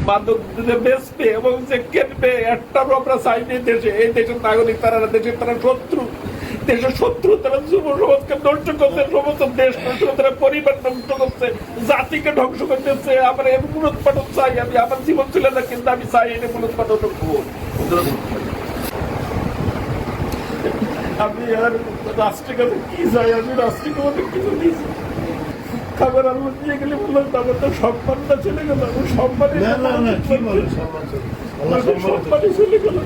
মাদক বেচবে এবং যে কেনবে একটারও আমরা চাইনি দেশে। এই দেশের নাগরিক তারা দেশের তারা শত্রু, দেশের শত্রু, তারা যুব সমাজকে নষ্ট করছে, সমস্ত দেশ নষ্ট করছে, তারা পরিবার ধ্বংস করছে, জাতিকে ধ্বংস করতেছে। আমরা এর মূলোৎপাটন চাই। আমি আমার জীবন ছিল না, কিন্তু আমি চাই এর মূলোৎপাটন। আমি আর রাষ্ট্রের কাছে কি চাই? আমি রাষ্ট্রকে অনেক কিছু দিয়েছি, খাবার আলো দিয়ে গেলে বললাম আমার তো সম্মানটা চলে গেল। আমি সম্মানে চলে গেল।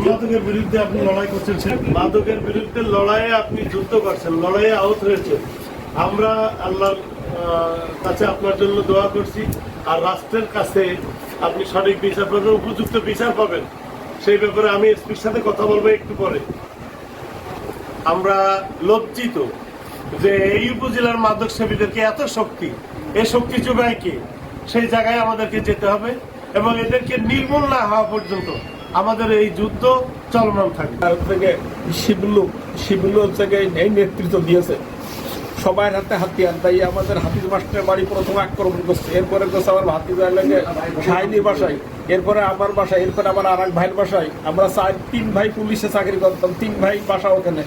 মাদকের বিরুদ্ধে আপনি লড়াই করছেন, মাদকের বিরুদ্ধে লড়াইয়ে আপনি যুদ্ধ করছেন, লড়াইয়ে আহত হয়েছেন। আমরা আল্লাহর কাছে আপনার জন্য দোয়া করছি, আর রাষ্ট্রের কাছে আপনি সঠিক বিচার পাবেন, উপযুক্ত বিচার পাবেন। সেই ব্যাপারে আমি এসপির সাথে কথা বলবো একটু পরে। আমরা লজ্জিত যে এই উপজেলার মাদক সেবীদেরকে এত শক্তি, এই শক্তি যোগায় কে? সেই জায়গায় আমাদেরকে যেতে হবে এবং এদেরকে নির্মূল না হওয়া পর্যন্ত আমাদের এই যুদ্ধ চলমান থাকবে। তার থেকে শিবলু থেকে এই নেতৃত্ব দিয়েছে, সবাই হাতে হাতিয়ার। তাই আমাদের হাতির মাস্টারের বাড়ি প্রথম আক্রমণ করছে, এরপরে করছে আমার ভাতিজার লাগে শাহিনীর বাসায়, এরপরে আমার বাসায়, এরপরে আমার আর এক ভাইয়ের বাসায়। আমরা তিন ভাই পুলিশে চাকরি করতাম, তিন ভাই বাসা ওখানে।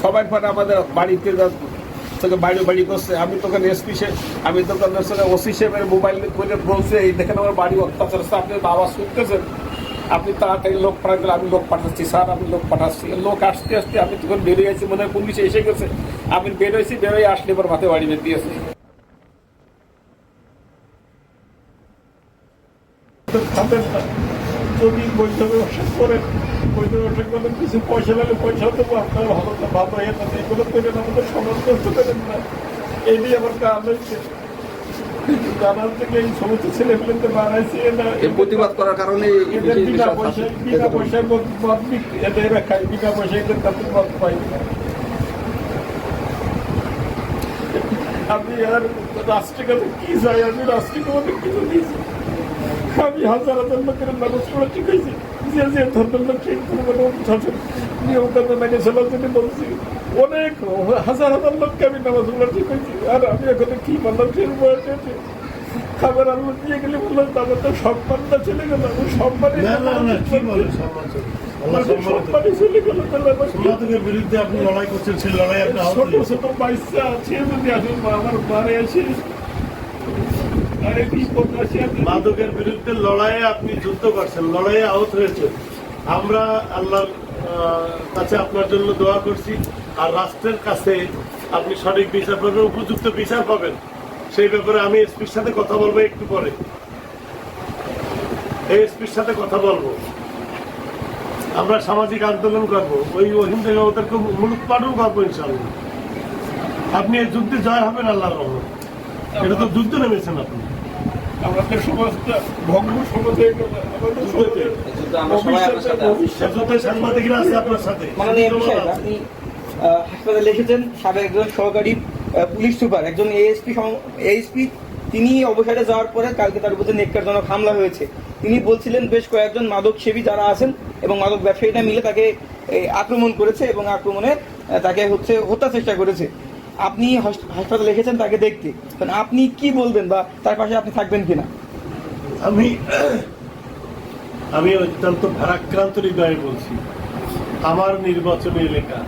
সবাই পরে আমাদের বাড়িতে তোকে বাড়ি করছে। আমি তোকে এসপি আমি তোকে ওসি সাহেবের মোবাইল করে বলছে, এই দেখেন আমার বাড়ি অত্যাচার, আপনি আওয়াজ শুনতেছেন, আপনি তাড়াতাড়ি লোক পাঠাবেন। আমি লোক পাঠাচ্ছি স্যার, আমি লোক পাঠাচ্ছি। লোক আসতে আসতে আমি তখন বেরিয়ে গেছি, মনে হয় পুলিশে এসে গেছে। আমি বেরোয়েছি, বেরোয় আসলে এবার মাথায় বাড়ি বের দিয়েছে। যদি বৈঠকে ব্যবসা করেন, বৈঠকে ব্যবসা করেন, কিছু পয়সা লাগলে পয়সাও দেবো, আপনার ভালো ভালো হয়ে থাকে। এগুলো করেন, আমাদের সমাজ নষ্ট করেন না। এই নিয়ে আমার কাজ হয়েছে। জানার থেকে এই সমস্ত ছেলেগুলোকে বানাইছি না, প্রতিবাদ করার কারণে বিনা পয়সায় মদ বিক্রি এদের খাই, বিনা পয়সায় এদের কাছে মদ পাই না। আমি আর রাষ্ট্রের কাছে কি চাই? আমি রাষ্ট্রকে অনেক কিছু দিয়েছি। আমি হাজার হাজার লোকের নামাজ পড়া শিখেছি, যে যে ধর্মের লোক সেই ধর্মের অনুশাসন নিয়ম কানুন মেনে চলার জন্য বলছি। অনেক হাজার হাজার লোককে আমি নামাজ পড়া শিখেছি। আর আমি এখন কি বললাম, সেই বয়সে খাবার আলো দিয়ে গেলে বললাম আমার তো সম্মানটা চলে গেল। আমি সম্মানে চলে গেল। মাদকের বিরুদ্ধে আপনি লড়াই করছেন, সেই লড়াই আপনি ছোট ছোট বাচ্চা আছে, যদি আসুন আমার বাড়ি আসি। মাদকের বিরুদ্ধে লড়াইয়ে আপনি যুদ্ধ করছেন, লড়াইয়ে আহত হয়েছেন। আমরা আল্লাহর কাছে আপনার জন্য দোয়া করছি, আর রাষ্ট্রের কাছে আপনি সঠিক বিচার পাবেন, উপযুক্ত বিচার পাবেন। সেই ব্যাপারে আমি এসপির সাথে কথা বলবো একটু পরে। এই এসপির সাথে কথা বলবো। আমরা সামাজিক আন্দোলন করবো, ওই হিন্দু ওদেরকে মূলোৎপাটন করবো ইনশাআল্লাহ। আপনি এই যুদ্ধে জয় হবেন আল্লাহর রহমত। এটা তো যুদ্ধ নেমেছেন আপনি। আমাদের সমাজটা ভঙ্গ সমাজ হয়ে গেল। সাংবাদিকরা আছে আপনার সাথে। আপনি হাসপাতালে লিখেছেন সাবেক একজন সহকারী পুলিশ সুপার, একজন এএসপি, তিনি অবসরে যাওয়ার পরে কালকে তার উপরে নেককারজনক হামলা হয়েছে। তিনি বলছিলেন বেশ কয়েকজন মাদক সেবী যারা আছেন এবং মাদক ব্যবসায়ীরা মিলে তাকে আক্রমণ করেছে এবং আক্রমণে তাকে হত্যা চেষ্টা করেছে। আপনি হাসপাতালে লিখেছেন তাকে দেখতে, আপনি কি বলবেন বা তার পাশে আপনি থাকবেন কিনা? আমি অত্যন্ত ভারাক্রান্ত হৃদয়ে বলছি, আমার নির্বাচনী এলাকা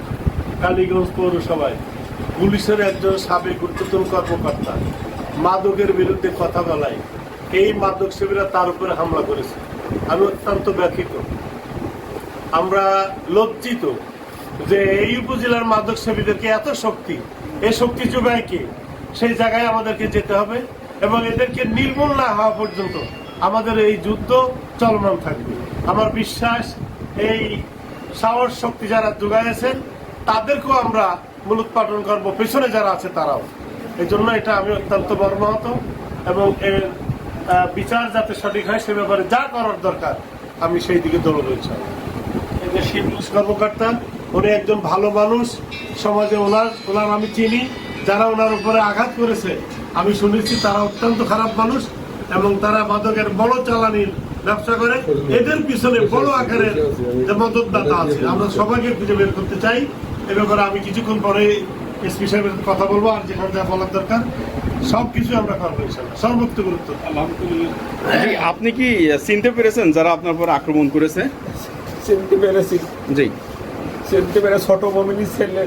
কালীগঞ্জ পৌরসভায় পুলিশের একজন সাবেক ঊর্ধ্বতন কর্মকর্তা মাদকের বিরুদ্ধে কথা বলায় এই মাদক সেবীরা তার উপরে হামলা করেছে। আমি অত্যন্ত ব্যথিত। আমরা লজ্জিত যে এই উপজেলার মাদক সেবীদেরকে এত শক্তি, এই শক্তি যোগায় কে? সেই জায়গায় আমাদেরকে যেতে হবে এবং এদেরকে নির্মূল না হওয়া পর্যন্ত আমাদের এই যুদ্ধ চলমান থাকবে। আমার বিশ্বাস এই সাহস শক্তি যারা যোগাইছেন তাদেরকেও আমরা মূলোৎপাটন করবো, পেছনে যারা আছে তারাও। এই জন্য এটা আমি অত্যন্ত মর্মাহত এবং এর বিচার যাতে সঠিক হয় সে ব্যাপারে যা করার দরকার আমি সেই দিকে দৌড় রয়েছে। এই যে শিবলুস কর্মকর্তা, উনি একজন ভালো মানুষ, সমাজে ওনার আমি চিনি। যারা ওনার উপরে আঘাত করেছে আমি শুনেছি তারা অত্যন্ত খারাপ মানুষ এবং তারা মাদকের বড় চালানির ব্যবসা করে। এদের পিছনে বড় আকারের যে মদতদাতা আছে, আমরা সবাইকে খুঁজে বের করতে চাই। এ ব্যাপারে আমি কিছুক্ষণ পরে এসপি সাহেবের কথা বলবো, আর যেখানে যা বলার দরকার সবকিছু আমরা করবো ইনশাল্লাহ, সর্বোচ্চ গুরুত্ব। আলহামদুলিল্লাহ। জি, আপনি কি চিনতে পেরেছেন যারা আপনার উপর আক্রমণ করেছে? চিনতে পেরেছি, জি। চিনতে পেরে ছোট মমিনীর ছেলে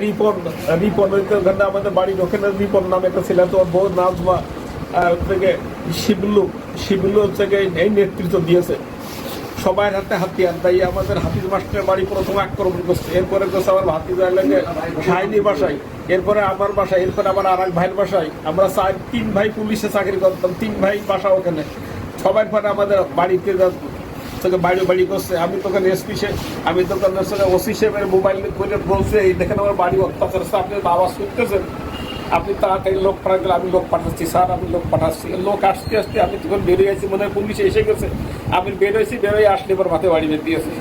রিপন, ওখানে আমাদের বাড়ির ওখানে রিপন নামে একটা ছেলে, তোর বউ নাজমা, আর থেকে শিবলু হচ্ছে এই নেতৃত্ব দিয়েছে। সবাই হাতে হাতিয়ার তাই আমাদের হাফিজ মাস্টারের বাড়ি প্রথম আক্রমণ করছে, এরপরে করছে আমার ভাতিজার লাগে শাহিনীর বাসায়, এরপরে আমার বাসায়, এরপরে আমার আর এক ভাইয়ের বাসায়। আমরা তিন ভাই পুলিশে চাকরি করতাম, তিন ভাই বাসা ওখানে। সবাই পরে আমাদের বাড়িতে থেকে বাড়ি করছে। আমি তখন এসপি আমি তখন ওসি সাহেবের মোবাইল করে বলছে, এই দেখেন আমার বাড়ি অত্যাচার আছে, আপনি আওয়াজ শুনতেছেন, আপনি তাড়াতাড়ি লোক পাঠাতে। আমি লোক পাঠাচ্ছি স্যার, আমি লোক পাঠাচ্ছি। লোক আসতে আসতে আমি তখন বেরিয়ে আছি, মনে হয় পুলিশ এসে গেছে। আমি বেরোয়েছি, বেরোয় আসলে এবার মাথায় বাড়ি বের দিয়েছে,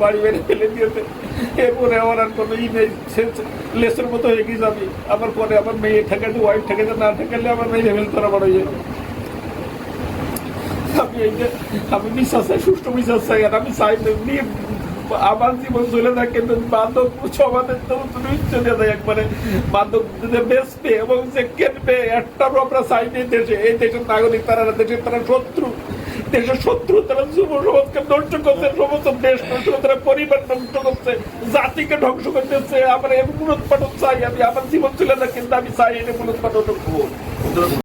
বাড়ি বেড়ে ফেলে দিয়েছে। এরপরে আমার আর কোনো নেই, লেসের মতো হয়ে গেছে। আমি আমার পরে আমার মেয়ে ঠেকাতে, ওয়াইফ ঠেকাতে, না ঠেকালে আমার মেয়ে ফেলতে না বড় হয়ে। আমি বিশ্বাস চাই, সুষ্ঠু বিশ্বাস চাই। আর আমি চাই আমার জীবন চলে যায়, কিন্তু বান্ধব সমাজের তো তুমি চলে যায় একবারে। বান্ধব বেসবে এবং যে কেনবে একটারও আমরা চাই নেই দেশে। এই দেশের নাগরিক তারা, দেশের তারা শত্রু, দেশের শত্রু। তারা যুব সমাজকে নষ্ট করছে, সমস্ত দেশ নষ্ট করছে, তারা পরিবার নষ্ট করছে, জাতিকে ধ্বংস করতেছে। আমরা এর মূলোৎপাটন চাই। আমি আমার জীবন চলে যায়, কিন্তু আমি চাই এটা মূলোৎপাটন।